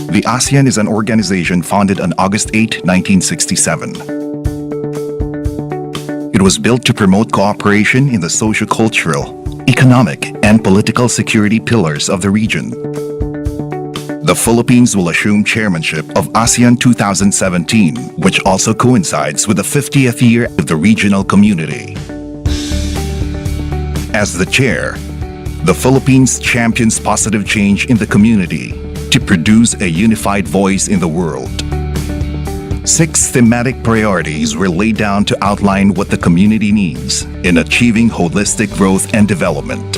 The ASEAN is an organization founded on August 8, 1967. It was built to promote cooperation in the socio-cultural, economic, and political security pillars of the region. The Philippines will assume chairmanship of ASEAN 2017, which also coincides with the 50th year of the regional community. As the chair, the Philippines champions positive change in the community to produce a unified voice in the world. 6 thematic priorities were laid down to outline what the community needs in achieving holistic growth and development.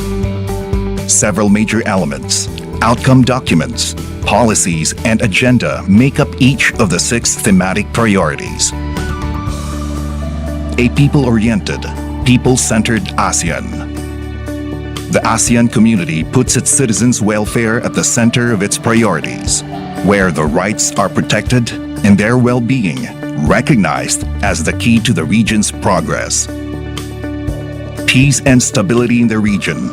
Several major elements, outcome documents, policies, and agenda make up each of the 6 thematic priorities. A people-oriented, people-centered ASEAN. The ASEAN community puts its citizens' welfare at the center of its priorities, where the rights are protected and their well-being recognized as the key to the region's progress. Peace and stability in the region.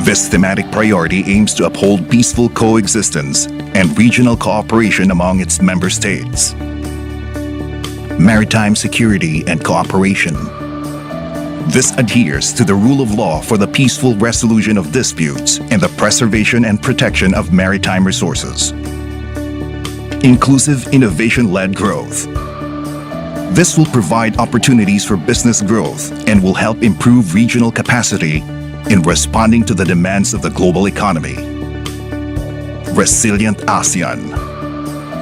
This thematic priority aims to uphold peaceful coexistence and regional cooperation among its member states. Maritime security and cooperation. This adheres to the rule of law for the peaceful resolution of disputes and the preservation and protection of maritime resources. Inclusive innovation-led growth. This will provide opportunities for business growth and will help improve regional capacity in responding to the demands of the global economy. Resilient ASEAN.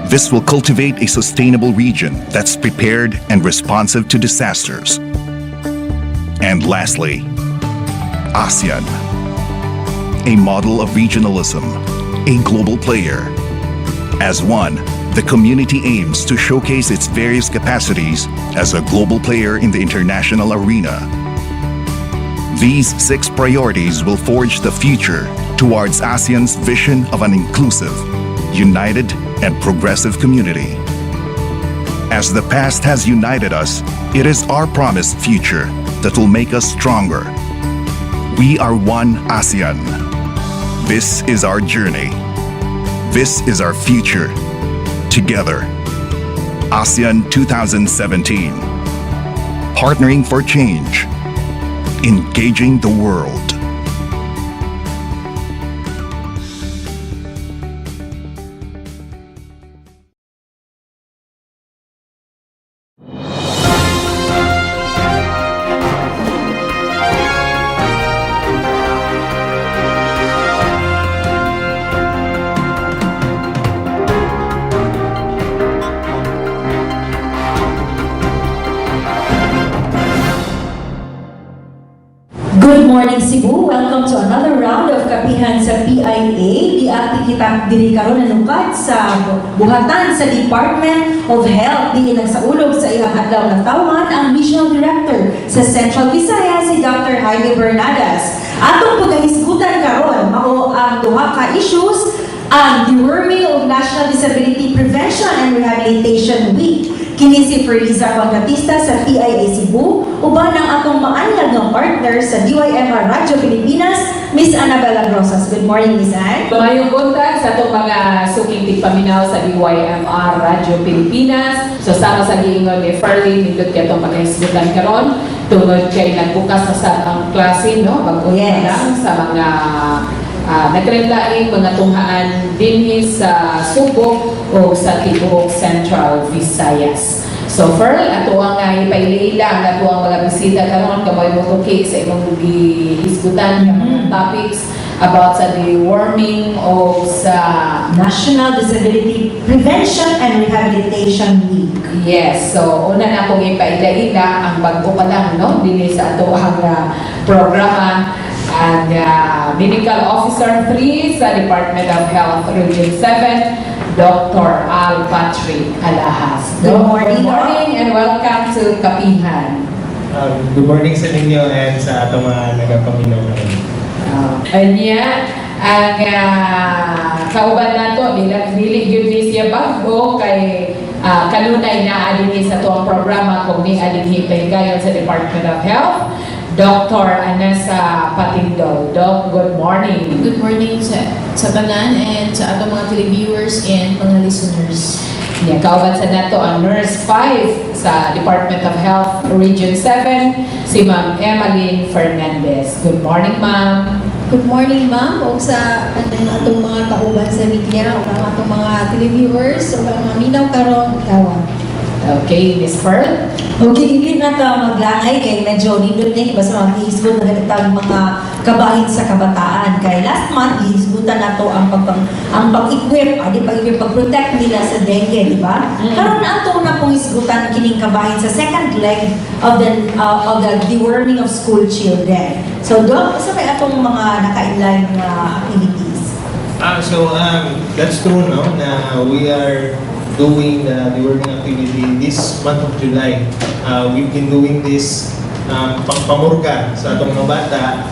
This will cultivate a sustainable region that's prepared and responsive to disasters. And lastly, ASEAN, a model of regionalism, a global player. As one, the community aims to showcase its various capacities as a global player in the international arena. These 6 priorities will forge the future towards ASEAN's vision of an inclusive, united, and progressive community. As the past has united us, it is our promised future that will make us stronger. We are one ASEAN. This is our journey. This is our future. Together. ASEAN 2017. Partnering for change. Engaging the world. Good morning, Cebu. Welcome to another round of Kapihan sa PIA. Diati kita diri karon nanukad sa buhatan sa Department of Health. Di nagsaulog sa ilang adlaw na tawhan ang Regional Director sa Central Visayas si Dr. Fernandez. Atong pagkahisgutan karon mao ang duha ka issues, ang Deworming of National Disability Prevention and Rehabilitation Week. Kini si Friza Contratista sa PIA Cebu, uban ang atong maanyag ng partner sa DYMR Radyo Pilipinas, Miss Annabella Rosas. Good morning, Miss Anne. Mayong buntag sa itong mga suking tigpaminaw sa DYMR Radyo Pilipinas. So sama sa giingon ni Ferlin, nindot kaya itong pagkahisgutan karon tungod kay nagbukas na sa ang klase, no? Mag-una lang sa mga nagrendaing mga tunghaan din sa Cebu o sa tibuok Central Visayas. So Ferl, ato ang ipailila ang ato ang mga bisita karon kamay mo okay sa imong gihisgutan ng topics about sa deworming o sa National Disability Prevention and Rehabilitation Week. Yes, so una na akong ipaila-ila ang bago pa lang, no? Dili sa ato ang programa and Medical Officer 3 sa Department of Health Region 7, Dr. Patrick Alajas. Good morning, and welcome to Kapihan. Good morning sa inyo and sa atong mga nagapaminaw ngayon. Ang kauban nato dili gyud ni siya bago kay kanunay na adini sa tuwang programa kung ni adinhi pahigayon sa Department of Health. Dr. Annessa Patindol. Doc, good morning. Good morning sa tanan and sa atong mga televiewers and mga listeners. Yeah, kauban sa nato ang Nurse 5 sa Department of Health Region 7, si Ma'am Emmalyn Fernandez. Good morning, Ma'am. Good morning, ma'am, o sa atong mga kauban sa media, o ang atong mga televiewers, o ang mga minaw karon kawan. Okay, Miss Pearl. Okay, hindi na ito maglangay kay medyo nindot na basta mga gihisgot na ganitang mga kabahin sa kabataan. Kaya last month, gihisgutan na ito ang pag-equip, pag-protect nila sa dengue, di ba? Karoon na ito na pong hisgutan kining kabahin sa second leg of the deworming of school children. So, Doc, isa may atong mga naka-inline na activities? That's true, no? Na we are doing the deworming activity this month of July. We've been doing this pamurga sa atong mga bata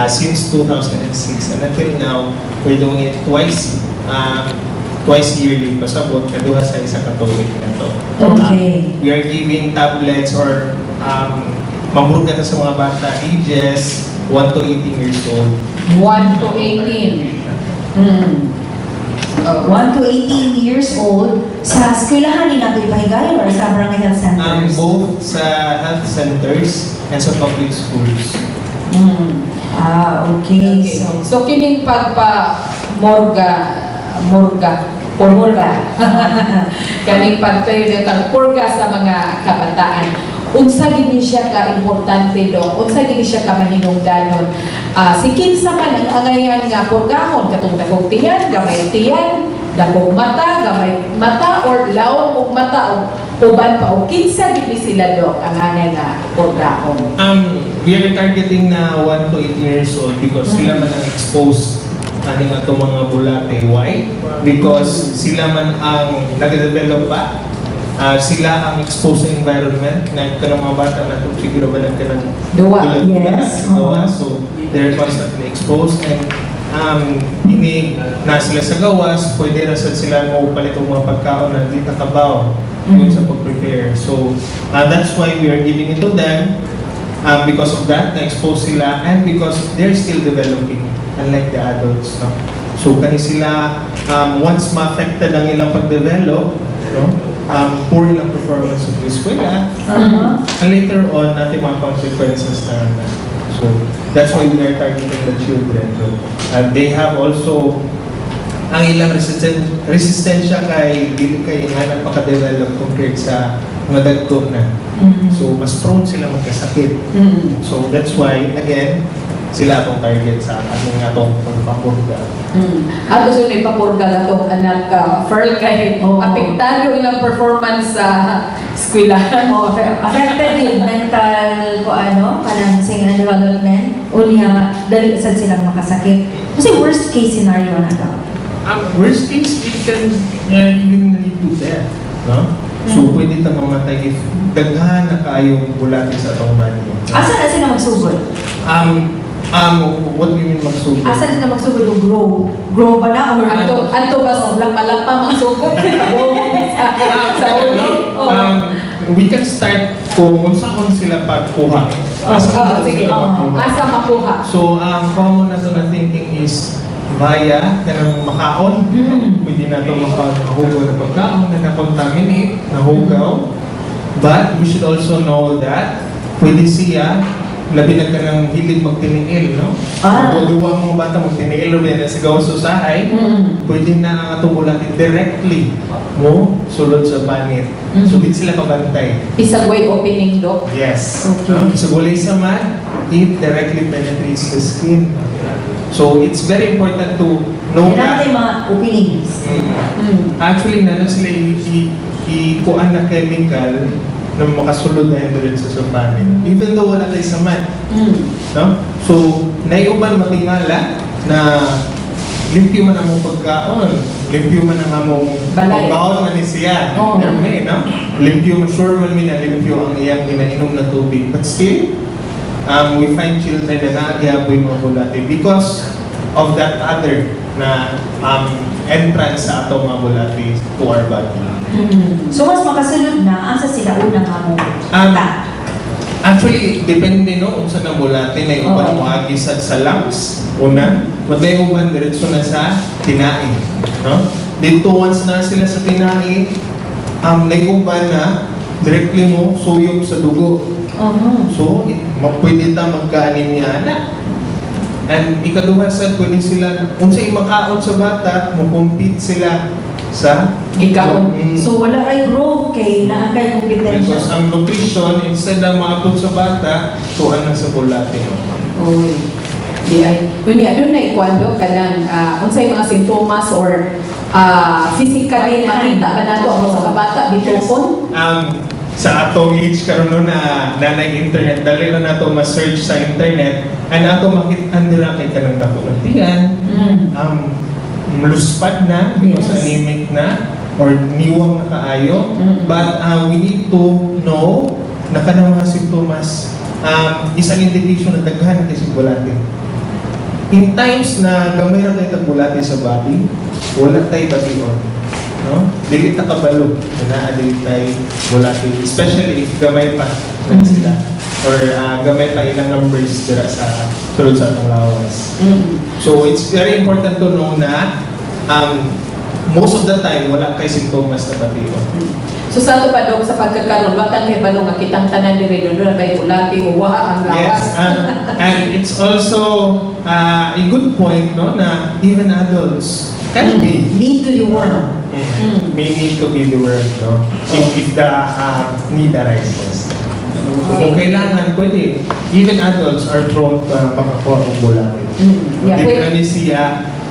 since 2006, and until now we're doing it twice yearly pasabot kaduha sa isa ka tuig na to. Okay. We are giving tablets or pamurga sa mga bata ages 1 to 18 years old. 1 to 18. 1 to 18 years old sa eskwelahan ni nato ipahigayon or sa barangay health centers? Both sa health centers and sa public schools. Okay. So kining pagpa-morga kaning pagtayo ng purga sa mga kabataan. Unsa gini siya ka importante, Dok? Unsa gini siya ka mahinungdanon? Si kinsa man ang angayan nga purgahon katong dakong tiyan, gamay tiyan, dakong mata, gamay mata or lawom og mata o uban pa o kinsa gini sila, Dok, ang angayan nga purgahon? We are targeting na 1 to 18 years old because sila man ang exposed aning ato mga bulate. Why? Because sila man ang nag-develop pa. Sila ang exposed sa environment na kanang mga bata na itong siguro ba lang kanang Duwa. Yes. gawa. So, they're constantly exposed and ini na sila sa gawas, pwede na sila maupal itong mga pagkaon na di kakabaw sa pag-prepare. So, that's why we are giving it to them because of that, na-expose sila and because they're still developing unlike the adults. No? So, kani sila, once ma-affected ang ilang pag-develop, no? Poor lang performance of the eskwela, and later on, natin mga consequences na. So, that's why we are targeting the children. So, they have also ang ilang resistensya kay dili kay nga napaka-develop compared sa mga dagko na. So, mas prone sila magkasakit. So, that's why, again, sila atong target sa atong pagpapurga. Ato so ipapurga na itong anak Pearl kay apektado ilang performance sa eskwelahan. Affected din mental balancing and development. Unya, dali sad silang makasakit. Kasi worst case scenario na ito. Worst case, it can even lead to death. No? So, pwede ito mamatay if daghan na kayong bulati sa atong body. Asa na sila magsugod? What do you mean magsugod? Asa na sila magsugod o grow? Grow ba na? Or Anto ba lampa magsugod sa ulo? We can start kung saan sila pagkuha. Sige, asa makuha. So, common na ito na thinking is via kanang makaon. Pwede na ito makahugaw na pagkaon na na-contaminate, nahugaw. But we should also know that pwede siya labi na ka ng hilig magtiniil, no? Kung duwa mga bata magtiniil, labi na sa gawas usahay, pwede na ang atong bulatin directly mo sulod sa panit. So, di sila kabantay. Isang way opening, Doc. Yes. Okay. So, gulay sa man, it directly penetrates the skin. So, it's very important to know Kailangan that. mga openings. Actually, na sila ikuan na chemical na makasulod na yun sa sumpanin. Even though wala tayo sa man. No? So, naiuban matingala na limpyo man ang mong pagkaon, limpyo man ang among pagkaon man ni siya. No? Limpyo, sure man na limpyo ang iyang ginainom na tubig. But still, we find children na naagiaboy mga bulate because of that other na entrance sa atong mga bulate to our body. So, mas makasunod na, asa sila unang hamon? Actually, depende no kung saan ang bulate na yung uban mo agisad sa lungs, una, matay uban diretso na sa tinae. No? Dito once na sila sa tinae, nag-uban na directly mo suyok sa dugo. So, pwede ta magka-anemia na. And ikaduha sa pwede sila, kung sa'yo makaon sa bata, compete sila sa Ikaw. So wala ay growth kay naa kay Because kompetensya. ang nutrition, instead na maabot sa bata, tuwan na sa bulate. Oy. Di ay. Kunya doon na ikwando kanang unsay mga sintomas or physically makita ba nato ang sa bata bitokon? Sa atong age karon na nanay internet, dali na nato ma-search sa internet, and ato makita nila kay kanang dakulantian, luspad na, because anemic na, or niwang na kaayo. But we need to know na kanang mga simptomas isang indication na daghan kay bulate. In times na gamay ra kay bulate sa body, wala tay bation. No? Dili ta kabalo na dili tay bulate, especially if gamay pa na sila or gamay pa ilang numbers dira sa tulad sa atong lawas. So it's very important to know na most of the time wala kay simptomas na bation. So sa ato pa dog sa pagkakaroon batang kay balong kitang tanan diri doon kay ulati o wa ang lawas. Yes, and it's also a good point no na even adults can be Need to deworm. may need to be dewormed no if the need arises. Kung kailangan, pwede. Even adults are prone to makakuha ng bulate. Yeah, Hindi na siya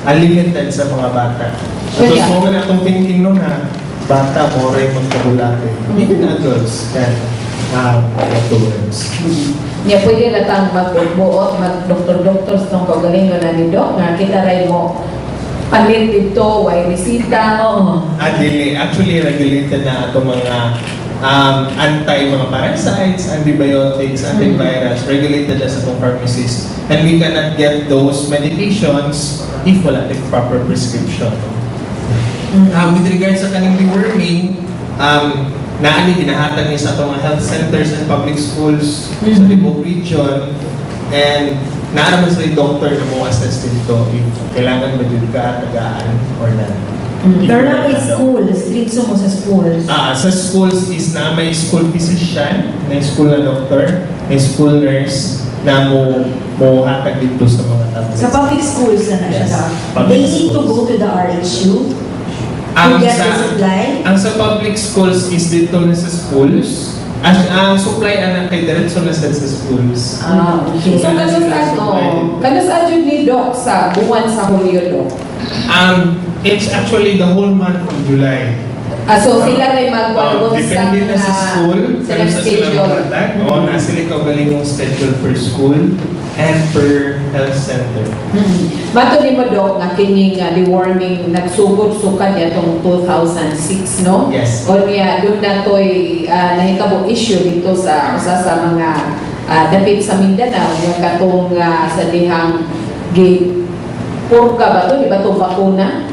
unlimited sa mga bata. So, Well, yeah. so na itong thinking no na bata mo rin magkabulate. Even adults can get towards. Niya pwede na tang magbuot, mag-doktor-doktor sa itong kagalingon na ni Doc, nga kita rin mo palit dito, way resita. Actually, regulated na itong mga mga parasites, antibiotics, antivirals, regulated na sa itong pharmacies. And we cannot get those medications if wala yung proper prescription. With regards sa kaning deworming, naani ginahatan niya sa itong health centers and public schools sa Cebu region, and naaraman sa doctor na mo assess dito if kailangan ba dito ka tagaan or not. Pero na may schools, dito mo sa schools. Sa schools is na may school physician, may school na doctor, may school nurse na mo hatag dito sa mga tablets. Sa public schools na siya. Yes, public They need to schools. go to the RHU to Ang get the supply. Ang sa public schools is dito na sa schools. Ang supply anak kay diretso na sa schools. Okay. So kanos adyo ni Doc sa buwan sa Hulyo, Doc? It's actually the whole month of July. So sila rin magwalwal sa Depende na sa school, sila kung sa sila schedule. matag, o nasa kaugaling yung schedule per school and per health center. Bato ni mo, Doc, nga kining deworming nagsugod-sukan niya itong 2006, no? Yes. O niya, doon na to'y nahitabo issue dito sa usa sa mga dapit sa Mindanao, yung katong sa dihang purga ba to? Di ba itong bakuna?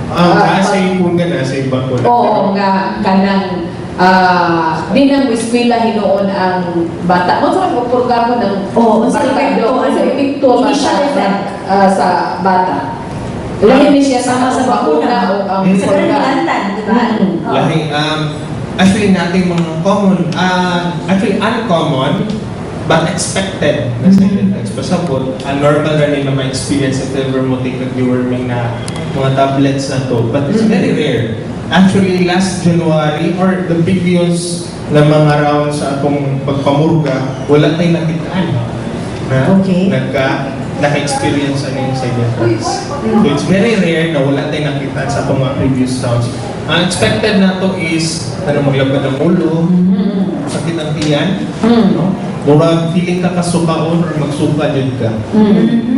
Nasa ipon ka na sa iba ko. Oo, nga kanang di nang wiskwila hinoon ang bata. Mo sa pagpurga mo ng Sa epekto, sa epekto initial effect. sa bata. Lahi ni siya sama sa bakuna o ang Sa kanilantan, di ba? Lahi, actually nating mga common, actually uncommon, but expected na side effects. Pasabot, normal na rin na ma-experience if ever mo take deworming na mga tablets na to. But it's very rare. Actually, last January or the previous na mga rounds sa atong pagpamurga, wala tayong nakitaan na naka-experience ano yung side effects. So it's very rare na wala tayong nakita sa atong mga previous rounds. Ang expected na to is maglabad ng ulo, sakit ang tiyan, no? Murag feeling ka kasukaon or magsuka dyan ka.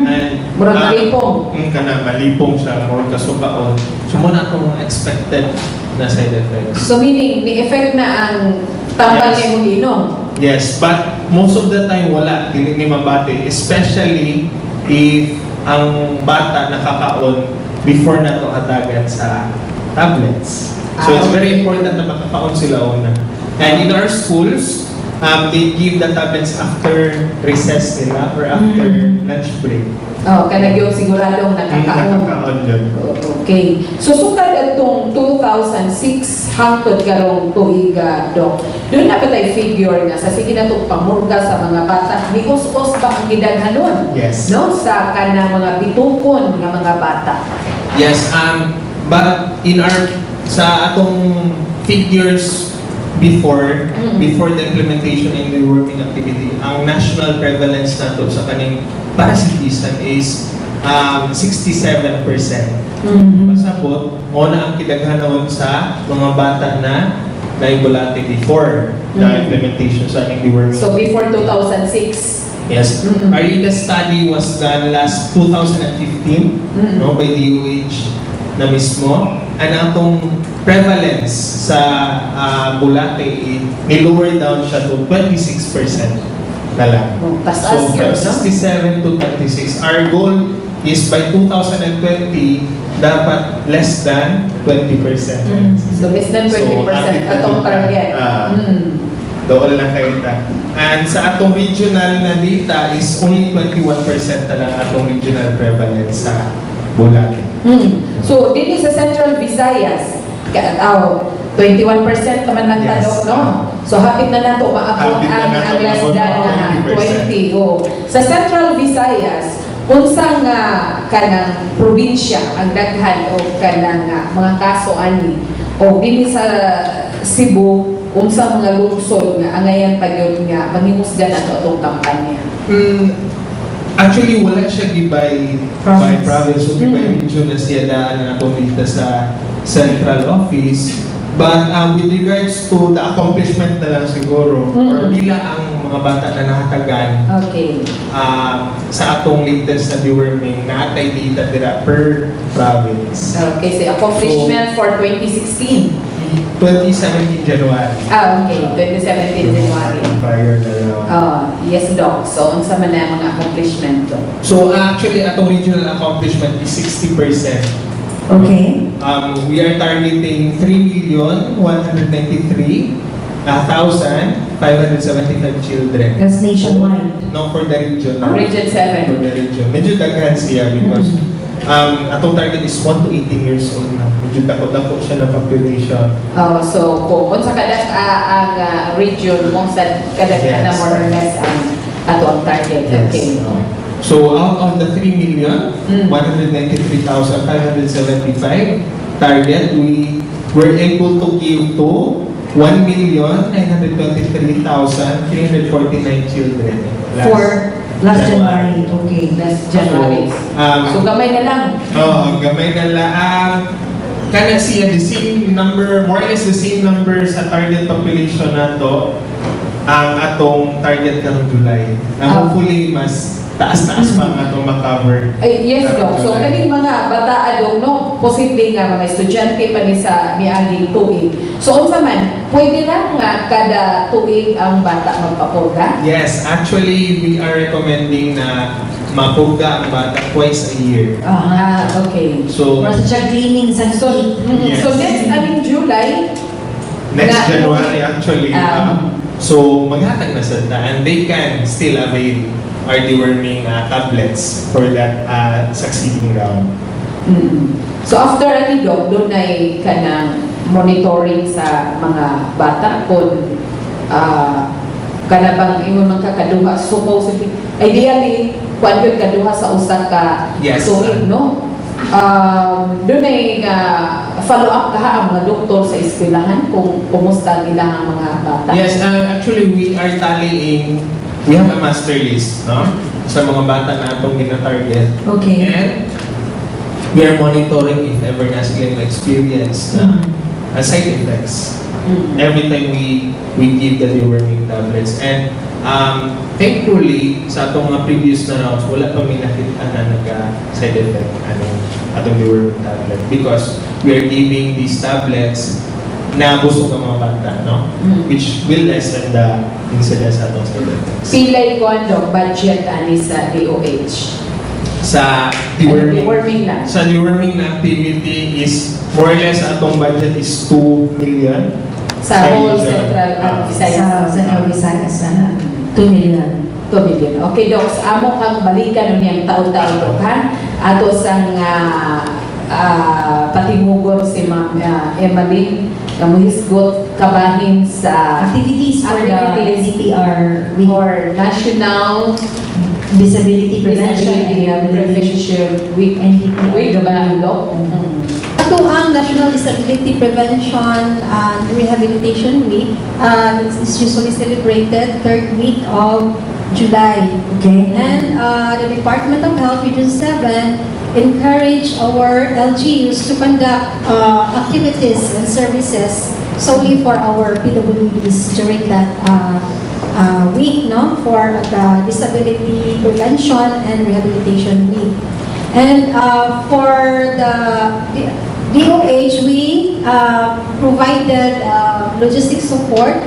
And Murag malipong. Malipong siya, murag kasukaon. So muna itong expected na side effects. So meaning, ni-effect na ang tambal Yes. ni mong inom. Yes, but most of the time wala, dili ni mabati. Especially if ang bata nakakaon before na ito hatagan sa tablets. So it's very important na makakaon sila una. And in our schools, they give the tablets after recess nila or after lunch break. Oh, kanag yung siguradong nakakaon. Nakakaon yun. Okay. So, sukad atong 2006 hangtod karong tuig, Dok. Doon na ba tayo figure nga sa sige na itong pamurga sa mga bata. May us-us ba ang gidaghanon? Yes. No? Sa kanang mga bitukon ng mga bata. Yes, but sa atong figures before the implementation in the working activity, ang national prevalence nato sa kaning parasitism is 67%. Pasabot, mo na ang kidaghanon sa mga bata na naibulate before the implementation sa ating deworming. So, before 2006. Yes. Our latest study was done last 2015 no, by DOH na mismo. And atong prevalence sa bulate, ni-lower down siya to 26% na lang. So, from 67 to 26. Our goal is by 2020, dapat less than 20%. So, less than 20% atong target. Doon lang kayo ta. And sa atong regional na data is only 21% na lang atong regional prevalence sa bulate. So, dito sa Central Visayas, 21% naman ng Yes. talok, no? So, hapit na nato maabot Hapit na ang nato less maabot than ang 20. Oh. Sa Central Visayas, unsang kanang probinsya ang daghan o kanang mga kaso ani o dili sa Cebu unsang mga lungsod nga angayan pagyud nga manghimusgan ato atong kampanya. Actually, wala siya gibay by province o gibay region na siya daan na atong dito sa central office. But with regards to the accomplishment na lang siguro, or bila ang mga bata na nakatagan Okay. sa atong latest na deworming na atay data dira per province. Okay, so accomplishment for 2016. 2017 January. Okay, 2017 January. Prior na lang. Yes, Doc. So, unsa man na mga accomplishment to? So actually, atong regional accomplishment is 60%. Okay. We are targeting 3,193,575 children. That's nationwide. No, for the region. Region 7. For the region. Medyo daghan siya because atong target is 1 to 18 years old na. Medyo dako siya ng population. So, kung sa kadak ang region, kung sa kadak na more or less ang ato ang target. Yes. Okay. So out of the 3,193,575 target, we were able to give to 1,923,349 children. Last January. Okay. Last January. So, gamay na lang. Gamay na lang. Kana siya the same number, more or less the same number sa target population nato ang atong target karong July. Hopefully mas taas-taas pa ang atong makover. Yes, Doc. So, kaning mga bata adong no, posible nga mga estudyante pa ni sa miaging tuig. So, unsa man, pwede lang nga kada tuig ang bata magpapurga? Yes, actually we are recommending na mapurga ang bata twice a year. Okay. So Para sa cleaning sa So, Yes. so next, July, next January actually, so maghatag na sa and they can still avail our deworming tablets for that succeeding round. So after ani Doc, doon ay kanang monitoring sa mga bata kung kanabang ingon man kakaduha supposedly ideally kung yun kaduha sa usa ka Yes. tuig, no? Doon ay follow up kaha ang mga doktor sa eskwelahan kung kumusta nila ang mga bata. Yes, actually we are tallying, we have a master list, no? Sa mga bata na atong gina-target. Okay. And we are monitoring if ever na sila experience na side effects every time we give the deworming tablets. And thankfully, sa atong mga previous na rounds, wala pa may nakita na nagka-side effect atong deworming tablet because we are giving these tablets na busog ang mga bata, no? Which will lessen the incidence atong side effects. Pilay ko ang budget ani sa DOH. Sa deworming lang. Sa deworming na activity is more or less atong budget is 2 million sa whole Sa Central Visayas. Sa Central Visayas na 2 million. 2 million. Okay, Dok. Amo kang balikan nun yung taon-taon, Dok, ha? Ato sang patimugon si Ma'am Emmalyn, kamuhisgot kabahin sa Activities for the DPR for National Disability Prevention and Rehabilitation Week. Week ba, Dok? Ito ang National Disability Prevention and Rehabilitation Week. It's usually celebrated 3rd week of July. Okay. And the Department of Health Region 7 encourage our LGUs to conduct activities and services solely for our PWDs during that week, no, for the Disability Prevention and Rehabilitation Week. And for the DOH, we provided logistic support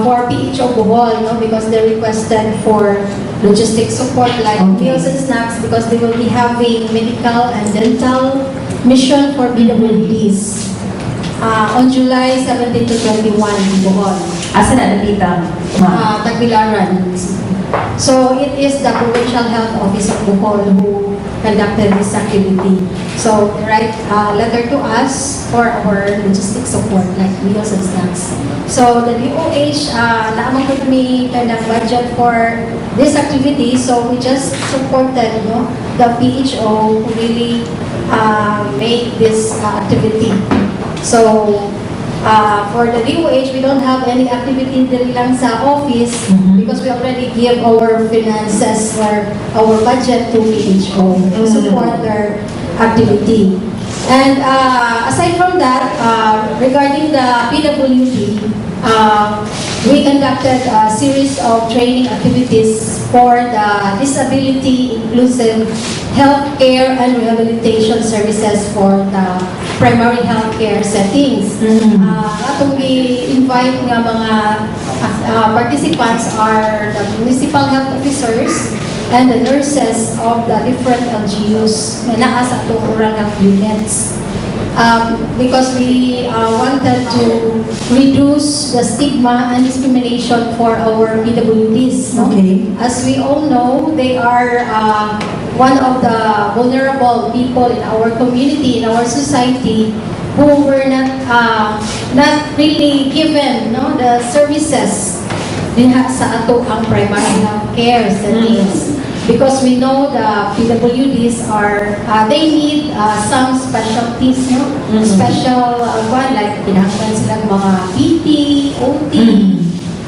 for PHO Bohol, no, because they requested for logistic support like meals and snacks because they will be having medical and dental mission for PWDs on July 17 to 21 in Bohol. Asa na nakita? Tagbilaran. So it is the Provincial Health Office of Bohol who conducted this activity. So they write a letter to us for our logistic support like meals and snacks. So the DOH, naamang could me conduct budget for this activity, so we just supported, you know, the PHO who really made this activity. So for the DOH, we don't have any activity diri lang sa office because we already give our finances or our budget to PHO to support their activity. And aside from that, regarding the PWD, we conducted a series of training activities for the disability inclusive healthcare and rehabilitation services for the primary healthcare settings. Atong i-invite nga mga participants are the municipal health officers and the nurses of the different LGUs na naa sa atong rural health units. Because we wanted to reduce the stigma and discrimination for our PWDs. No? Okay. As we all know, they are one of the vulnerable people in our community, in our society, who were not really given, no, the services diha sa ato ang primary health care settings. Because we know the PWDs are, they need some specialties, no? Special one, like kinahanglan silang mga PT, OT,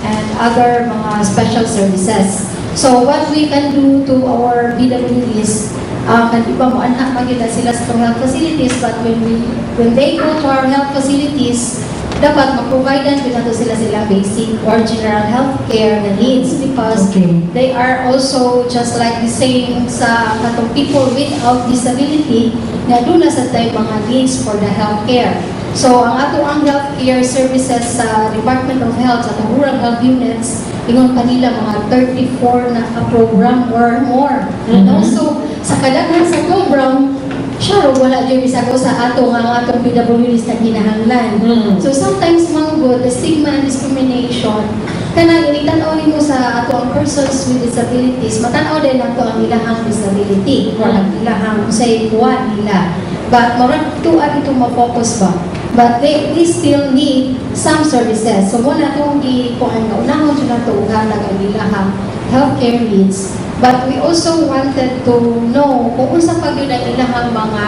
and other mga special services. So what we can do to our PWDs, kan iba mo anha magila sila sa health facilities, but when they go to our health facilities, dapat ma-providean nato sila basic or general health care na needs because they are also just like the same sa katong people without disability na doon na sa tayo mga needs for the health care. So ang ato ang health care services sa Department of Health sa rural health units, ingon kanila mga 34 na program or more. And also sa kadaghan sa program, sure, wala dyan bisago sa atong PWDs na kinahanglan. So sometimes manggod, the stigma and discrimination, kanang itanaw mo sa ato ang persons with disabilities, matanaw din ato ang ilahang disability or ang ilahang say kuha nila. But marang tuan itong ma-focus ba? But they still need some services. So muna itong ikuhan na unahon dyan na ito ugalag ang ilahang healthcare needs. But we also wanted to know kung unsa pa yun ang ilahang mga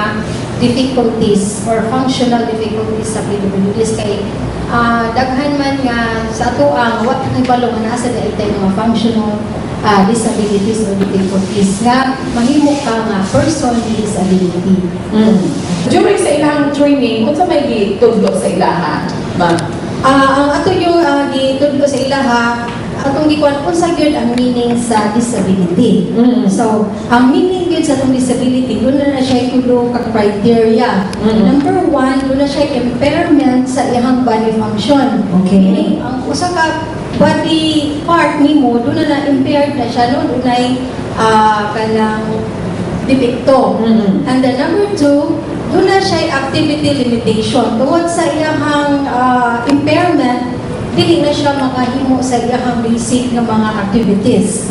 difficulties or functional difficulties sa PWDs kay daghan man nga sa ato ang what ibalo nga nasa dahil tayo mga functional disabilities or difficulties nga mahimo ka nga person with disability. During sa ilang training, unsa may gitudlo sa ilaha, ma'am? Ang ato yung gitudlo sa ilaha, atong gikuan unsa gyud ang meaning sa disability. So, ang meaning gyud sa atong disability, doon na siya tulo ka criteria. Number 1, doon na siya impairment sa iyang body function. Okay. Ang usa ka body part nimo, doon na impaired na siya, no? Doon ay kanang depekto. And then number 2, doon na siya activity limitation. Tungod sa iyang impairment, dili na siya makahimo sa iyang basic nga mga activities.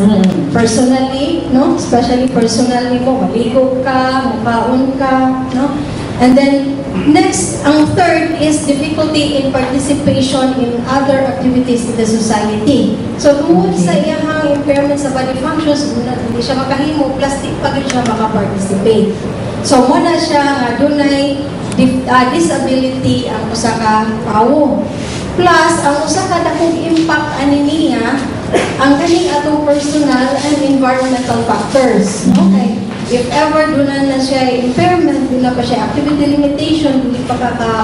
Personally, no? Especially personally mo, maligo ka, mukaon ka, no? And then, next, ang third is difficulty in participation in other activities in the society. So, tungod sa iyang impairment sa body functions, hindi siya makahimo, plastic pa rin siya makaparticipate. So, muna siya nga dunay disability ang usa ka tawo. Plus, ang usa ka dakong impact ani niya ang kaning atong personal and environmental factors. Okay? If ever doon na siya impairment, doon na pa siya activity limitation, hindi pa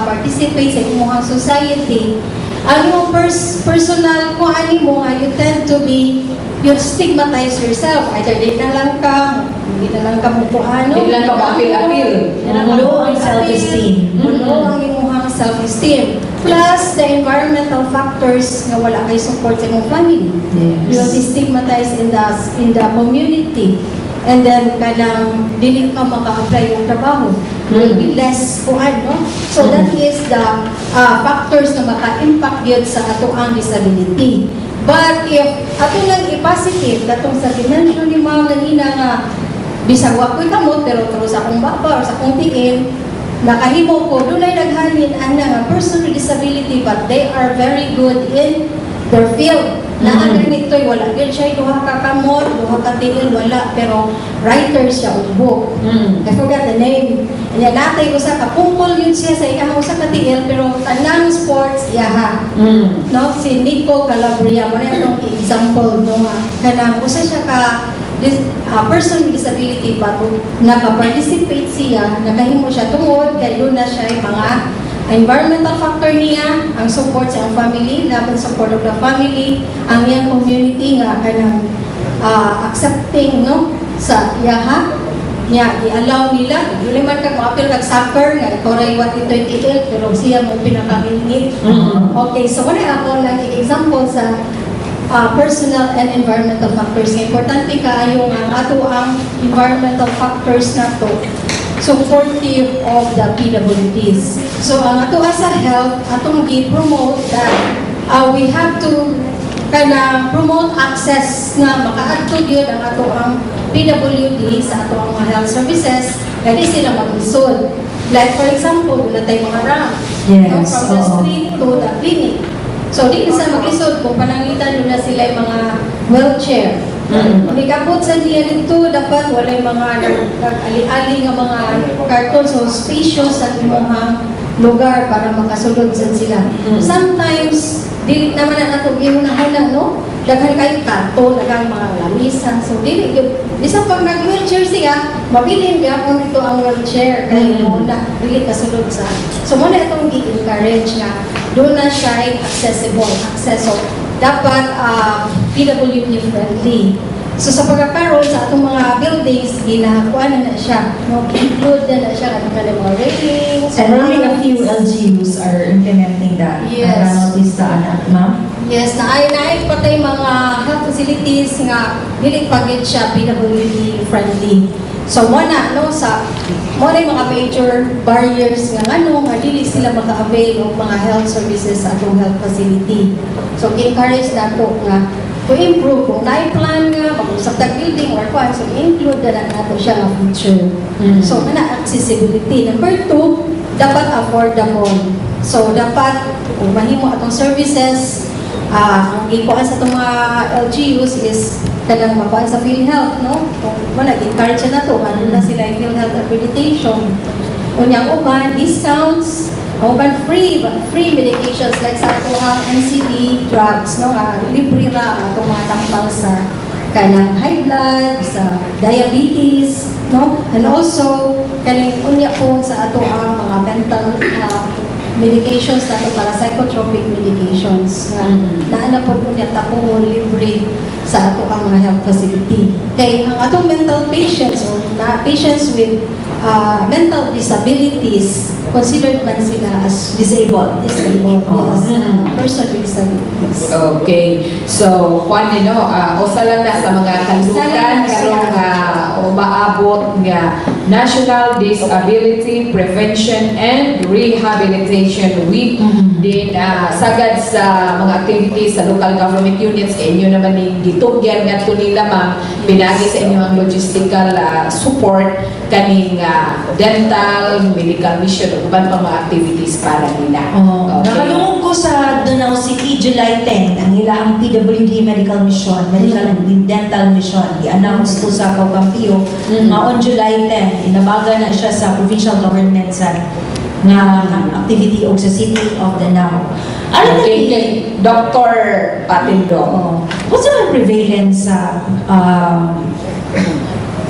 participate sa imuhang society, ang yung personal ko ani mo, you tend to be, you stigmatize yourself. Either di na lang ka, hindi na lang ka mukuano. Hindi lang ka ma-appeal. Low ang self-esteem. Low ang imuhang self-esteem. Plus, the environmental factors nga wala kay support sa imong family. You will be stigmatized in the community. And then, kanang dili ka maka-apply yung trabaho. Will be less kuan, no? So, that is the factors na maka-impact yun sa atoang disability. But if ato lang i-positive, katong sa dimension ni Ma'am Nanina nga, bisag wako'y kamot, pero sa akong baba or sa akong tiin, nakahimo ko, doon ay naghalin ang personal disability, but they are very good in their field. Naagal nito'y wala. Yun siya, duha ka kamot, duha ka tiin, wala. Pero writer siya, book. I forgot the name. Yan natay ko sa kapungkol yun siya sa iyang usa ka tiin, pero tanang sports, yaha. No? Si Nico Calabria, mo na itong example, no? Kanang usa siya ka person with disability pa kung naka-participate siya, nakahimo siya tungod, kaya doon na siya yung mga environmental factor niya, ang support sa family, dapat support of the family, ang iyang community nga kanang accepting, no, sa iyaha niya, i-allow nila, yun man ka ma-appeal kag-soccer, nga ikaw rin what in 28, pero siya mo pinakabilit. Okay, so wala ako lang example sa personal and environmental factors. Importante kaayo ang ato ang environmental factors na to supportive of the PWDs. So ang ato sa health, atong gi-promote that we have to promote access na makaadto yun ang ato ang PWD sa ato ang mga health services, kaya sila mag-isod. Like for example, doon tayo mga ramp, Yes, from the street to the clinic. So, di sa mag-isod, kung panangitan doon na sila yung mga wheelchair. Kung ikabot sa niya dito, dapat wala yung mga ali-ali nga mga karton, so spacious sa imong lugar para makasulod sa sila. Sometimes, dili naman na nato gihunahunan, no? Daghan kayo karton, daghan mga lamisa. So, dili, isang pag nag-wheelchair siya, mabilin niya kung ito ang wheelchair. Kaya muna, dili kasulod sa. So, muna itong i-encourage nga. Doon na siya accessible, so dapat PWD friendly. So sa pagkakaroon sa atong mga buildings, ginahakuan na siya, no? Include na siya at mga railings. And only a few LGUs are implementing that. Yes. Notice sa anak, ma'am? Yes, naay patay mga health facilities nga dili pagit siya PWD friendly. So muna no sa muna yung mga major barriers nga nga dili sila maka-avail ng mga health services sa atong health facility. So encourage nato nga to improve kung na-plan nga mag-usap tag building or kwan, so include na nato siya nga feature. So kana accessibility. Number 2, dapat affordable. So dapat kung mahimo atong services, ang ikuan sa itong mga LGUs is kanang makuan sa PhilHealth, no? Kung wala, encourage na to, ano na sila yung PhilHealth accreditation. Unyang uban, discounts, uban free medications like sa itong NCD drugs, no? Libre ra ang itong mga tampal sa kanang high blood, sa diabetes, no? And also, kanang unya po sa ato ang mga mental medications nato para psychotropic medications nga naana po niya tapong libre sa ato ang mga health facility. Kay ang atong mental patients or patients with mental disabilities, considered man sila as disabled. Disabled, yes. Person with disabilities. Okay. So, Juan, usa lang na sa mga kandukan karong umaabot nga National Disability Prevention and Rehabilitation Week. Din sagad sa mga activities sa local government units inyo naman ning gitugyan ngadto nila ma'am pinagi sa inyo ang logistical support kaning dental, medical mission ug uban pang mga activities para nila. Nakalungkot ko sa Danao City, July 10, ang ilang PWD Medical Mission, Medical and Dental Mission, i-announce ko sa Caucampio, on July 10, inabaga na siya sa provincial government side na activity o sa City of Danao. Okay, Dr. Patindol. What's the prevalence sa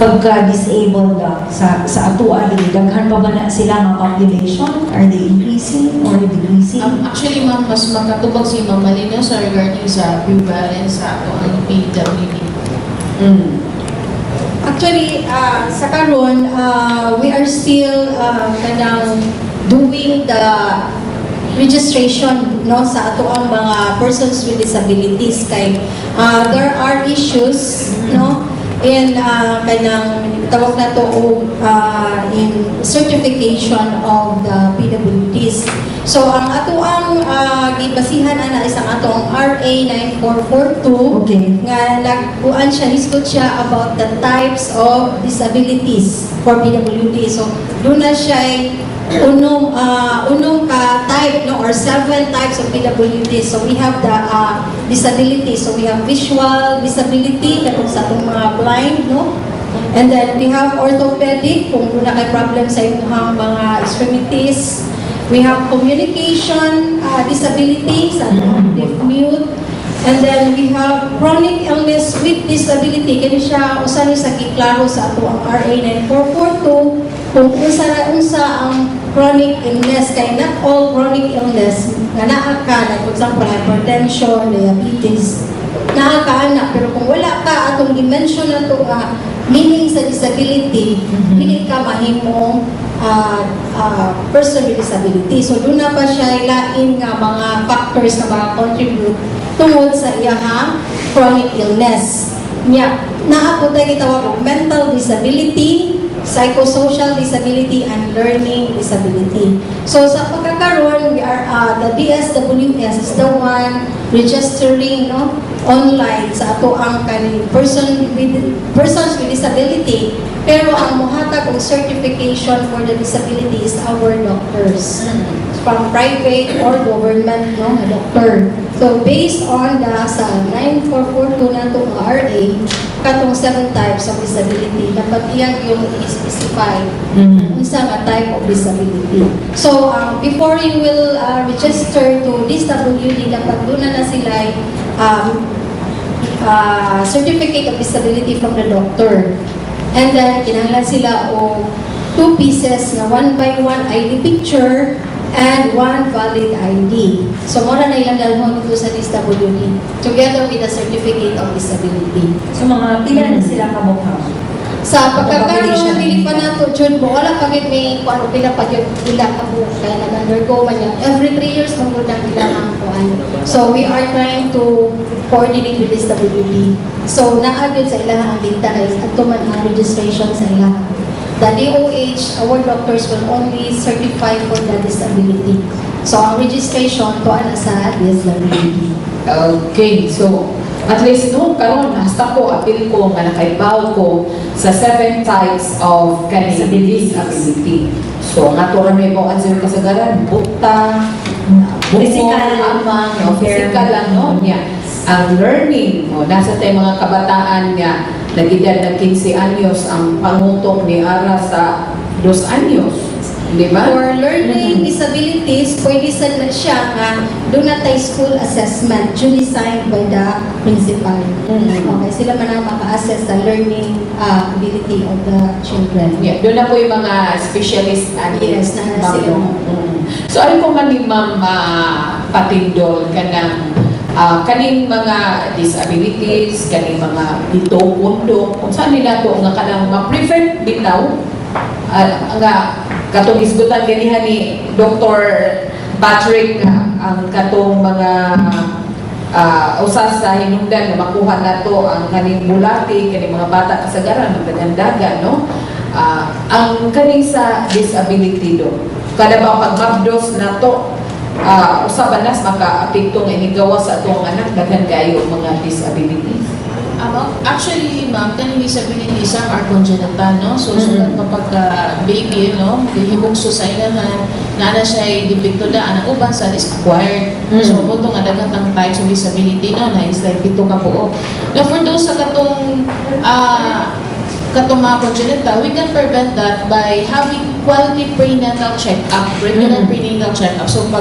pagka-disabled sa atuan? Daghan pa ba na sila ng population? Are they increasing or decreasing? Actually, ma'am, mas makatubag si Ma'am Malina sa regarding sa prevalence sa ang PWD. Actually, sa karon, we are still doing the registration sa ato ang mga persons with disabilities kay there are issues in kanang tawag na to in certification of the PWDs. So ang ato ang gibasihan ana isang ato ang RA 9442 nga nagkuan siya hisgot siya about the types of disabilities for PWD. So doon na siya unong ka type or 7 types of PWD. So we have the disability. So we have visual disability katong sa atong mga blind, and then we have orthopedic kung doon na kay problem sa inyong mga extremities. We have communication disability sa deaf mute. And then we have chronic illness with disability. Kaya siya usan sa giklaro sa ato ang RA 9442 kung unsa ang chronic illness kay not all chronic illness nga naa ka, like for example hypertension, diabetes, naa ka ana, pero kung wala ka atong dimension na to meaning sa disability, hindi ka mahimong person with disability. So doon na pa siya ilain nga mga factors na maka-contribute tungod sa iyahang chronic illness. Naa po tayo gitawag mental disability, psychosocial disability, and learning disability. So sa pagkakaroon, we are the DSWS is the one registering online sa ato ang persons with disability. Pero ang muhatag og certification for the disability is our doctors from private or government doctor. So based on the sa 9442 na itong RA, katong 7 types of disability, dapat iyan yung i-specify isa nga type of disability. So before you will register to DSWD, dapat doon na sila certificate of disability from the doctor. And then kinahanglan sila o 2 pieces na 1x1 ID picture and 1 valid ID. So, muna na ilang dalhon dito sa DSWD together with the certificate of disability. So mga pila na sila kamukha? Sa pagkakaroon, hindi pa nato, June mo, wala pagit may kung ano, pila pa yun, pila ka po, kaya nag-undergo man yan. Every 3 years, mong lang pila ang kuhan. So, we are trying to coordinate with DSWD. So, naagad sa ilaha ang data na at tuman ang registration sa ilaha. The DOH, our doctors will only certify for the disability. So, ang registration, tuan na sa DSWD. Okay, so at least karon hasta ko apil ko nga nakaibaw ko sa 7 types of disability. So nga to may mo answer kasagaran buta, physical amang, physical lang niya. Ang learning, nasa tayo mga kabataan nga nagidad ng 15 anyos ang pangutok ni Ara sa 2 anyos. Di ba? For learning disabilities, pwede na siya nga doon na tayo school assessment duly signed by the principal. Okay, sila man ang maka-assess sa learning ability of the children. Yeah, doon na po yung mga specialist Yes, na sila. So, ano po man ni Ma'am Patindol kaning mga disabilities, kaning mga bito, pundo, kung saan nila to nga kanang ma-prevent bitaw nga katong isgutan ganihan ni Dr. Patrick nga ang katong mga usas sa hinungdan na makuha nato ang kaning bulati kaning mga bata kasagaran magdagandagan no. Ang kaning sa disability do kada ba pagmabdos nato usaban nas maka-apekto nga inigawa sa atong anak daghan kayo mga disabilities. Actually, ma'am, kaning disabilities are congenital, no? So, sulat kapag baby, no? Hibugso sa inahan, na siya depekto da, ang uban sa is acquired. So, buto nga dagat ang types of disability, no? Na is like pito ka buo. Now, for those sa katong mga congenital, we can prevent that by having quality prenatal check-up, regular prenatal check-up. So, by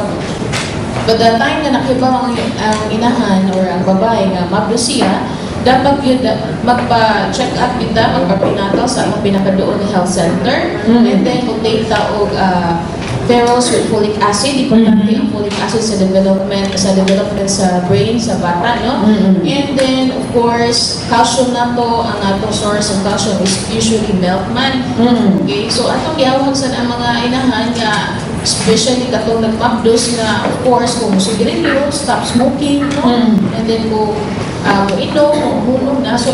the time na nakibaw ang inahan or ang babae nga mabdos siya, dapat yun magpa-check up kita, magpa-prenatal sa ang pinakadoon na health center. And then, kung data o ferrous with folic acid, importante ang folic acid sa development sa brain, sa bata, no? And then, of course, calcium na to, ang atong source ng calcium is usually milk man. Okay? So, atong giawag sa mga inahan nga, especially katong nagmabdos na, of course, kung sigarilyo, stop smoking, no? And then, kung inom, hulog na. So,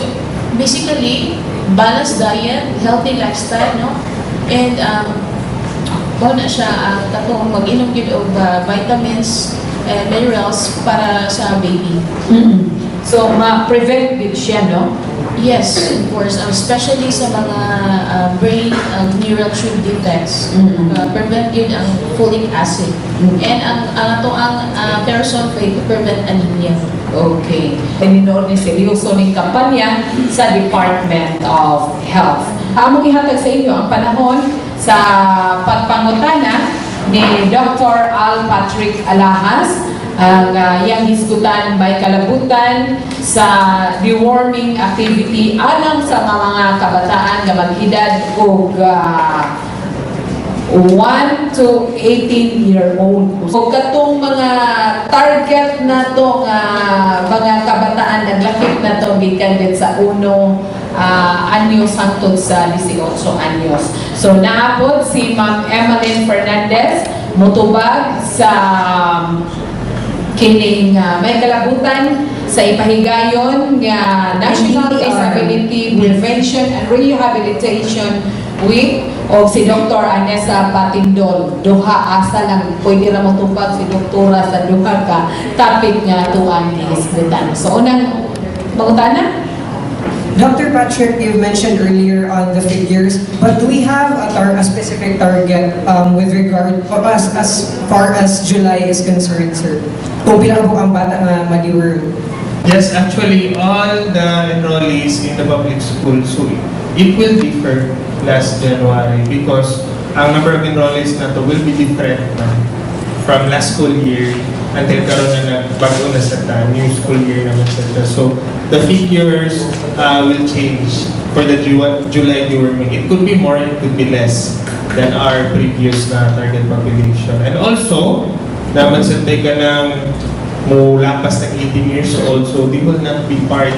basically, balanced diet, healthy lifestyle, no? And, na siya katong mag-inom yun of vitamins and minerals para sa baby. So, ma-prevent din siya, no? Yes, of course. Especially sa mga brain neural tube defects. Prevent yun ang folic acid. And ang ferrosulfate to prevent anemia. Okay. Pininood ni seryoso ng kampanya sa Department of Health. Among ihatag sa inyo ang panahon sa pagpangutana ni Dr. Patrick Alajas ang iyang hisgutan may kalabutan sa deworming activity alang sa mga kabataan nga mag-edad og 1 to 18-year-old. So katong mga target na to nga mga kabataan naglakip na to gikan din sa 1 anyos hangtod sa 18 anyos. So naapod si Ma'am Emmalyn Fernandez motubag sa kining may kalabutan sa ipahigayon nga National Disability Prevention and Rehabilitation Week o si Dr. Annessa Patindol. Duha asa lang pwede ra motubag si doktora sa duha ka topic nga tuang gihisgutan. So unang mangutana? Dr. Patrick, you mentioned earlier on the figures, but do we have a specific target with regard, as far as July is concerned, sir? Kung pila po ang bata na ma-deworm? Yes, actually, all the enrollees in the public school, so it will differ last January because ang number of enrollees na to will be different from last school year until karon na nagbago na sa new school year naman sa so the figures will change for the July deworming. It could be more, it could be less than our previous target population. And also, naman sa teka ng lapas ng 18 years old, so they will not be part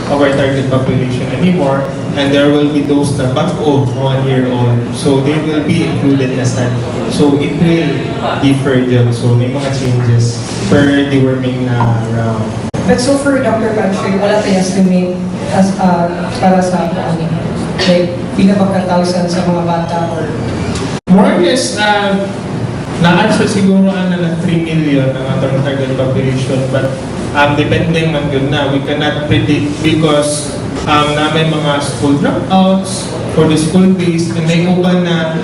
of our target population anymore. And there will be those na bago 1 year old. So they will be included na sa. So it will differ dyan. So may mga changes per deworming na round. But so for Dr. Patrick, wala tayo estimate as, para sa like, pila pagka-thousand sa mga bata or... More or less, na-answer siguro na 3 million ang atong target population, but depending man yun na, we cannot predict because na may mga school dropouts for the school days, and may uban na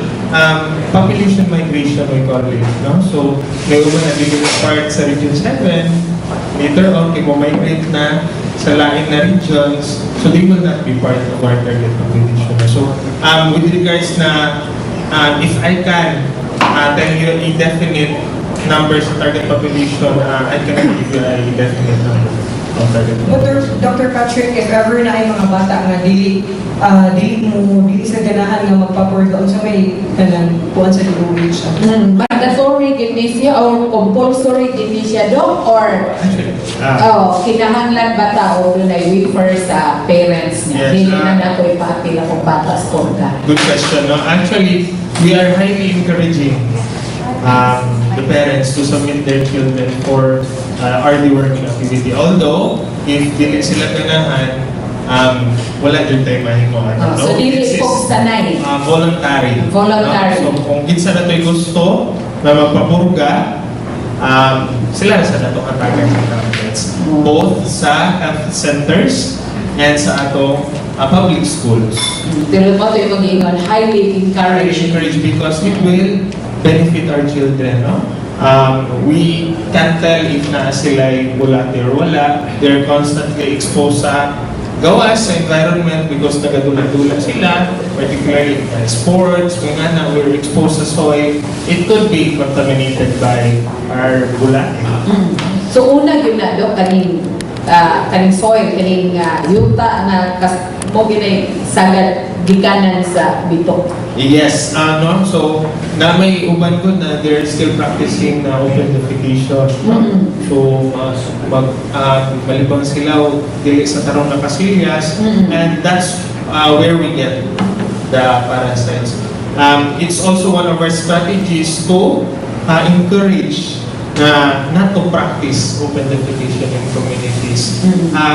population migration we call it, no? So, may uban na dito part sa Region 7, later on, migrate na sa lain na regions, so they will not be part of our target population. So, with regards na, if I can tell you a definite number sa target population, I cannot give you a definite number of target population. But Dr. Patrick, if ever na ay mga bata nga dili sa ganahan nga magpa-pour doon sa may kanan kuwan sa DOH. mandatory gid ni siya or compulsory gid ni siya Dok, or Actually, kinahanglan ba tao dunay waiver sa parents niya? Yes, Dili na nato ipapila kung batas ko ka. good question. No? Actually, we are highly encouraging the parents to submit their children for our deworming activity. Although, if dili sila ganahan, wala din tayo mahingo. So dili po sanay. Voluntary. Voluntary. So kung kinsa na to'y gusto na magpapurga, sila sa nato katagan sa tablets. Both sa health centers and sa atong public schools. Pero mo ito yung mag-ingon, highly encouraged. Because it will benefit our children. No? We can't tell if na sila'y bulati or wala. They're constantly exposed sa gawas, sa environment because nagadulat-dulat sila, particularly in sports, kung nga na we're exposed sa soil, it could be contaminated by our bulati. So una yun na Dok, kaning soil, kaning yuta na mo ginay sagad gikanan sa bitok. Yes, so na may uban ko na they're still practicing open defecation. So malibang sila dili sa tarong na kasilyas, and that's where we get the parasites. It's also one of our strategies to encourage not to practice open defecation in communities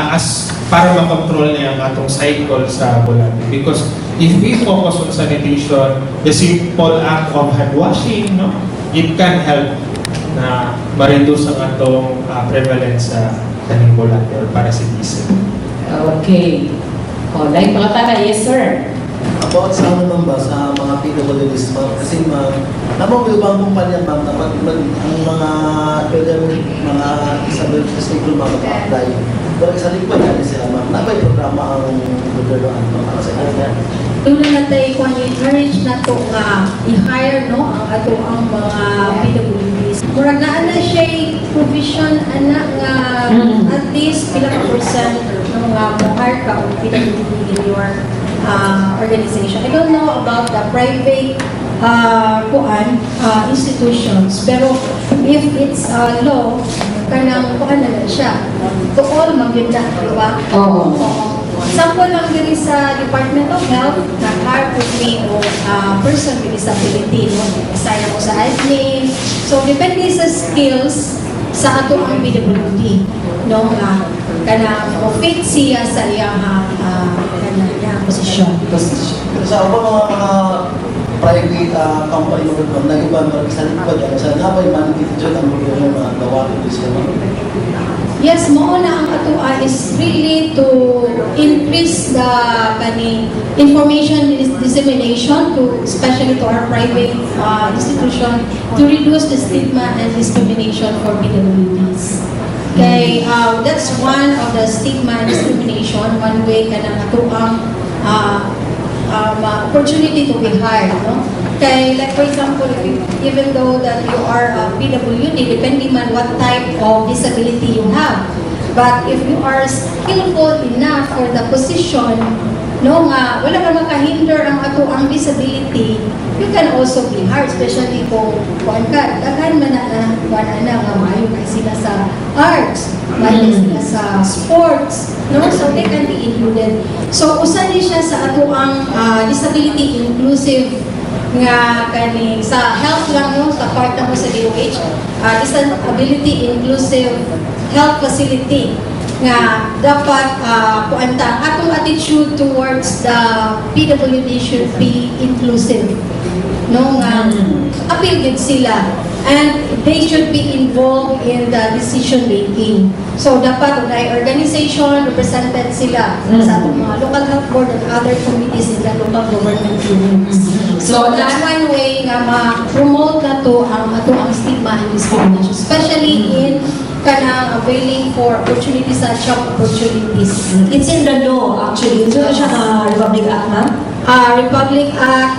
as para makontrol niya ang atong cycle sa bulati. Because if we focus on sanitation, the simple act of hand washing, no, it can help na ma-reduce ang atong prevalence sa kaning bulati or parasitism. Okay. Like mga tanay, yes sir. About sa ano naman ba, sa mga PWDs, kasi namang ibang kumpanya ma'am, dapat ang mga mga disabilities na ito mag-apply. Pero isa rin pa yan sila ma'am, napay programa ang gobyerno para sa kanya. Yung natay ko encourage na to nga i-hire no ang ato ang mga PWDs. Murag na siya provision anak nga at least pila ka percent ng mga hire ka o PWD in your organization. I don't know about the private institutions, pero if it's law, kanang kuan na lang siya. To all magyunda, di ba? Oo. Sample lang diri sa Department of Health, nag-hire po me o person with disability, no? Isaya ko sa admin. So, depende sa skills sa ato ang PWD, no? Kanang fit siya sa iyang posisyon. Sa mga private company mo na iba mag-isa rin pa dyan, sa napay manipidyo ang gobyerno mga gawa ito sila. Yes, mo na ang atua is really to increase the information dissemination to especially to our private institution to reduce the stigma and discrimination for PWDs. Okay, that's one of the stigma and discrimination. One way ka na atuang opportunity to be hired, no? Okay, like for example, even though that you are a PWD, depending on what type of disability you have, but if you are skillful enough for the position, no nga, wala ka makahinder ang ato ang disability, you can also be hired, especially kung kuan ka, daghan man na nga maayo kay sila sa arts, maayo sila sa sports, no? So they can be included. So usa ni siya sa ato ang disability inclusive nga kani sa health lang no, sa part na mo sa DOH, disability inclusive health facility nga dapat kuanta atong attitude towards the PWD should be inclusive, no, nga appeal gid sila and they should be involved in the decision making. So dapat ang organization represented sila sa atong mga local health board and other committees in the local government units. So that's one way nga ma-promote na to ang ato ang stigma and discrimination, especially in kanang availing for opportunities sa job opportunities. It's in the law, actually. Ito siya na Republic Act, ma'am? Republic Act,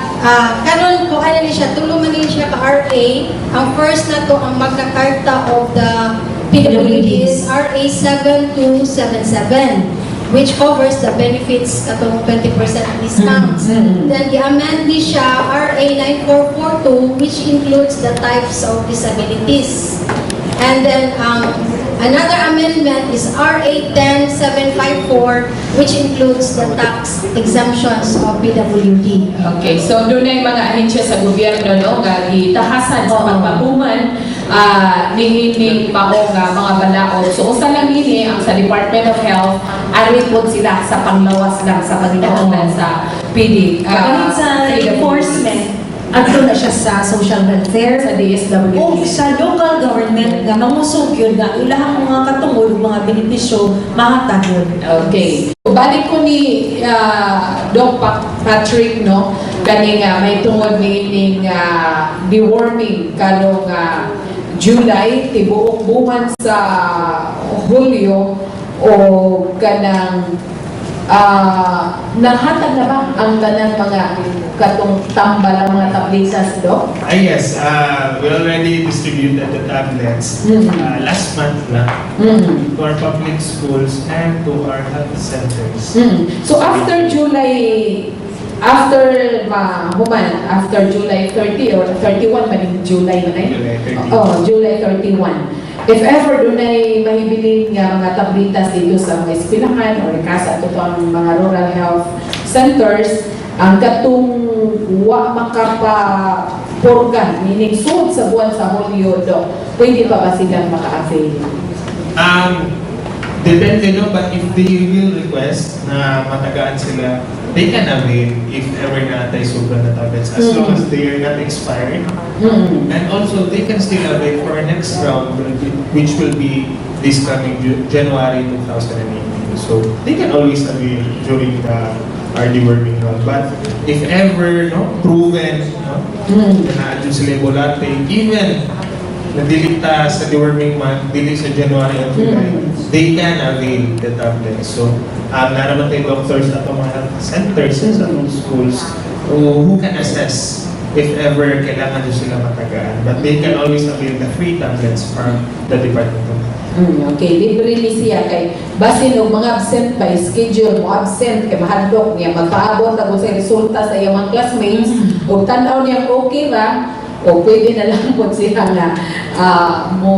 karon ko ano ni siya, tulungan niya siya ka RA. Ang first na to, ang Magna Carta of the PWD is RA 7277. which covers the benefits katong 20% discounts. Then i-amend ni siya RA 9442, which includes the types of disabilities. And then another amendment is RA 10754, which includes the tax exemptions of PWD. Okay, so doon na yung mga ahensya sa gobyerno, no, nga gitahasan sa pagpahuman ni mao nga mga balaod. So usa lang ini ang sa Department of Health, ari po sila sa panglawas lang sa paghinahanglan sa PD. Kahit sa enforcement, ato na siya sa social welfare, sa DSWD. o sa local government nga mamusog yun nga ilahang mga katungod, mga benepisyo, mahatagod. Okay. Balik ko ni Doc Patrick, no, kani nga may tungod ni deworming kanong July, tibuok buwan sa Hulyo, o kanang nahatag na ba ang tanan mga katong tambal ang mga tabletas, Doc? Yes, we already distributed the tablets last month na to our public schools and to our health centers. So after July, after July 30 or 31 man yung July na July 30. Oh, July 31. If ever doon ay mahibiling mga tablitas dito sa mga eskwelahan o kasa ito ang mga rural health centers, ang katong wa makapapurgan, meaning sud sa buwan sa Hulyo, pwede pa ba silang maka-avail? Depende, no, but if they will request na matagaan sila, they can avail if ever na tayo sobrang na tablets as long as they are not expired. And also, they can still avail for our next round, which will be this coming January 2018. So, they can always avail during our deworming round. But if ever proven na naadyo sila volate, even nadilita sa deworming month, dili sa January at July, they can avail the tablets. So, naraman tayo doctors at mga health centers sa schools who can assess if ever kailangan nyo sila matagaan. But they can always avail the free tablets from the Department of Health. Okay, libre ni siya kay basin og mga absent by schedule mo absent kay mahadlok niya magpaabot ako sa resulta sa iyang mga classmates ug tan-aw niya okay ra o pwede na lang po siya nga mo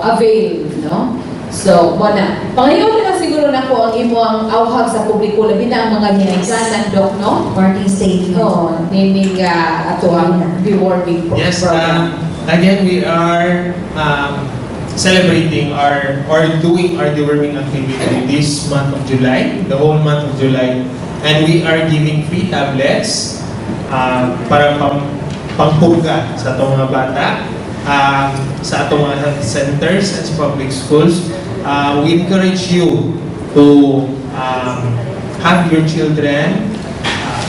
avail, no? So, wala. Pangayon na siguro na po ang imo ang awhag sa publiko, labi na ang mga ginaganan, Doc, no? Party state. Oo, naming ato ang deworming Yes, program. again, we are celebrating or doing our deworming activity this month of July, the whole month of July. And we are giving free tablets para pangpurga sa atong mga bata, sa atong mga health centers and sa public schools. We encourage you to have your children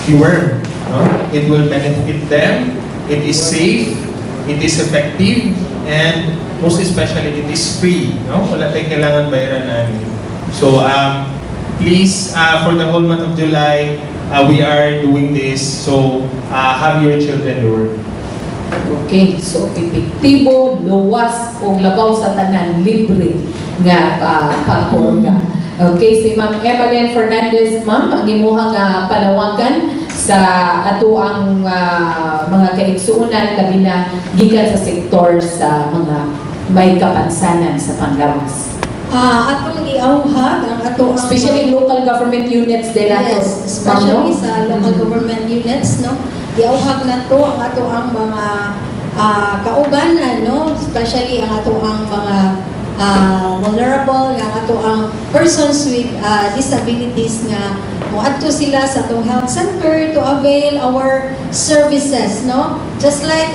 deworm. It will benefit them. It is safe. It is effective. And most especially, it is free. Wala tayong kailangan bayaran namin. So, please, for the whole month of July, we are doing this. So, have your children deworm. Okay, so epektibo, luwas, o labaw sa tanan, libre nga pangpurga. Okay, si Ma'am Emmalyn Fernandez, Ma'am, ang imuhang panawagan sa ato ang mga kaigsuunan, labi na gikan sa sektor sa mga may kapansanan sa panglawas. Atong iauhag ang ato ang Especially local government units din nato. yes, especially sa local government units, no? Iauhag na to ang ato ang mga kaubanan, no? Especially ang ato ang mga vulnerable, ang ato ang persons with disabilities nga moadto sila sa atong health center to avail our services, no? Just like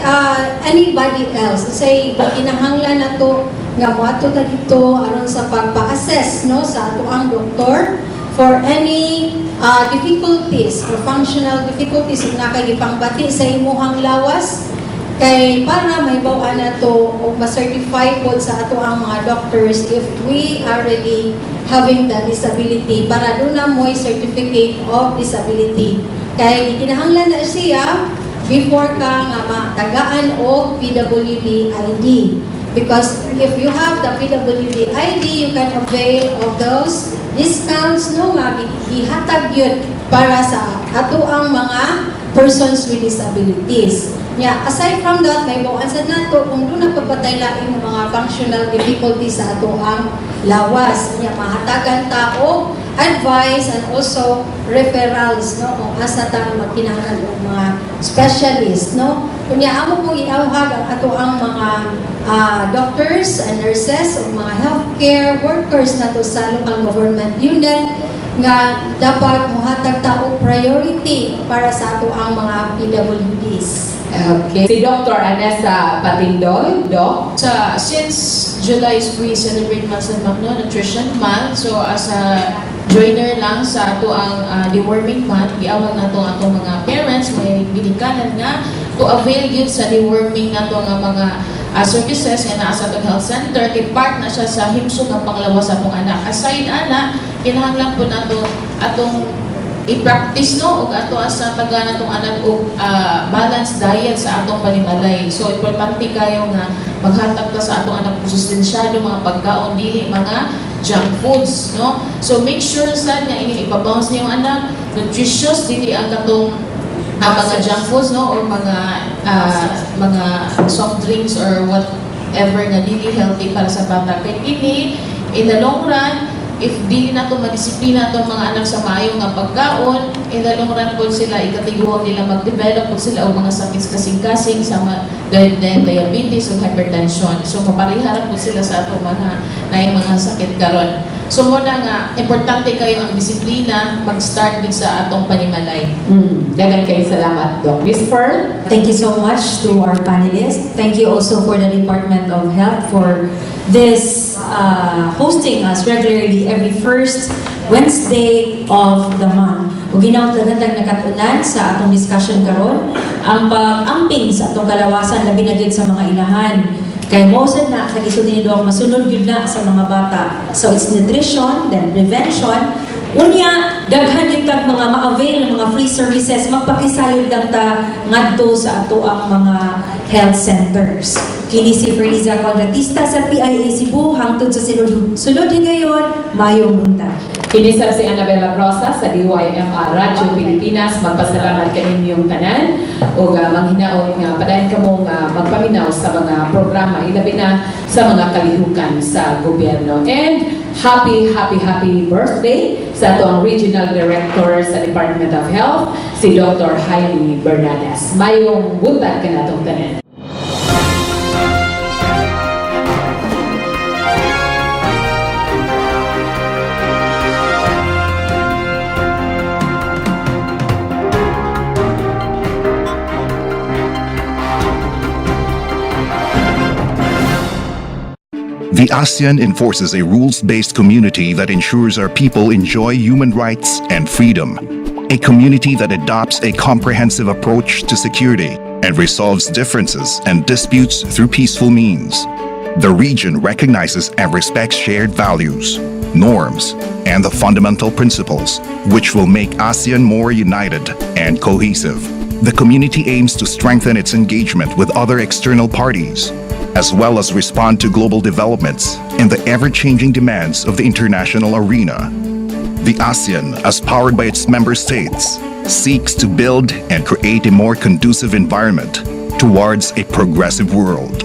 anybody else. Say, kinahanglan na to nga moadto ta dito aron sa pagpa-assess, no, sa ato ang doktor for any difficulties or functional difficulties na kagipangbati sa imuhang lawas kay para may bawaan na to o ma-certify po sa ato ang mga doctors if we are really having the disability para doon na mo'y certificate of disability kay kinahanglan na siya before ka nga matagaan o PWD ID. Because if you have the PWD ID, you can avail of those discounts no nga gihatag yun para sa ato ang mga persons with disabilities. Yeah, aside from that, may buwasan na to kung doon nagpapatay laing mga functional difficulties sa ato ang lawas. Yeah, mahatagan tao, advice, and also referrals, no? Kung asa tayo magkinahanglan ng mga specialist, no? Kunya amo pong iawhag ang ato ang mga doctors and nurses o mga healthcare workers na to sa local government unit nga dapat muhatag tao priority para sa ato ang mga PWDs. Okay. Si Dr. Annessa Patindol, Doc. Since July is we-celebrate Nutrition Month, so as a joiner lang sa ato ang deworming month, giawag na atong mga parents, may ginikanan nga to avail yun sa deworming na to nga mga services nga naa sa atong health center, kay part na siya sa himsog ang panglawas sa atong anak. Aside ana, kinahanglan po nato atong i-practice no og ato sa taga natong anak og balanced diet sa atong panimalay. So importante kayo nga maghatag ta sa atong anak sustansyado mga pagkaon dili mga junk foods, no? So make sure sad nga ini ipabounce niyong anak nutritious dili ang katong mga junk foods, no, or mga soft drinks or whatever na dili healthy para sa bata. Kaya ini in the long run, if di na ito madisiplina itong mga anak sa maayo nga pagkaon, in the long run po sila, ikatiguang nila mag-develop po sila o mga sakit kasing-kasing sa diabetes o hypertension. So, mapariharap po sila sa ato mga sakit karon. So, muna nga, importante kayo ang disiplina, mag-start din sa atong panimalay. Dagan kayo salamat, Doc. Miss Fern? Thank you so much to our panelists. Thank you also for the Department of Health for this hosting us regularly every first Wednesday of the month. Ug ginaot lang nakatunan sa atong discussion karon ang pag-amping sa atong kalawasan labi na gyud sa mga ilahan. Kay mosen na sa lisod ni Doc masunod gyud na sa mga bata. So it's nutrition, then prevention. Unya, daghan yung tag mga ma-avail ng mga free services, magpakisayod lang ta ngadto sa ato ang mga health centers. Kini si Ferliza Condatista sa PIA Cebu, hangtod sa sulod ngayon, mayong buntag. Kinisab si Annabella Rosa sa DYMR Radyo Pilipinas. Magpasalamat kaninyong tanan o manghinaon nga padayon kamo magpaminaw sa mga programa ilabi na sa mga kalihukan sa gobyerno. And happy birthday sa atong Regional Director sa Department of Health, si Dr. Emmalyn Fernandez. Mayong buntag kanatong tanan. The ASEAN enforces a rules-based community that ensures our people enjoy human rights and freedom. A community that adopts a comprehensive approach to security and resolves differences and disputes through peaceful means. The region recognizes and respects shared values, norms, and the fundamental principles which will make ASEAN more united and cohesive. The community aims to strengthen its engagement with other external parties, as well as respond to global developments and the ever-changing demands of the international arena. The ASEAN, as powered by its member states, seeks to build and create a more conducive environment towards a progressive world.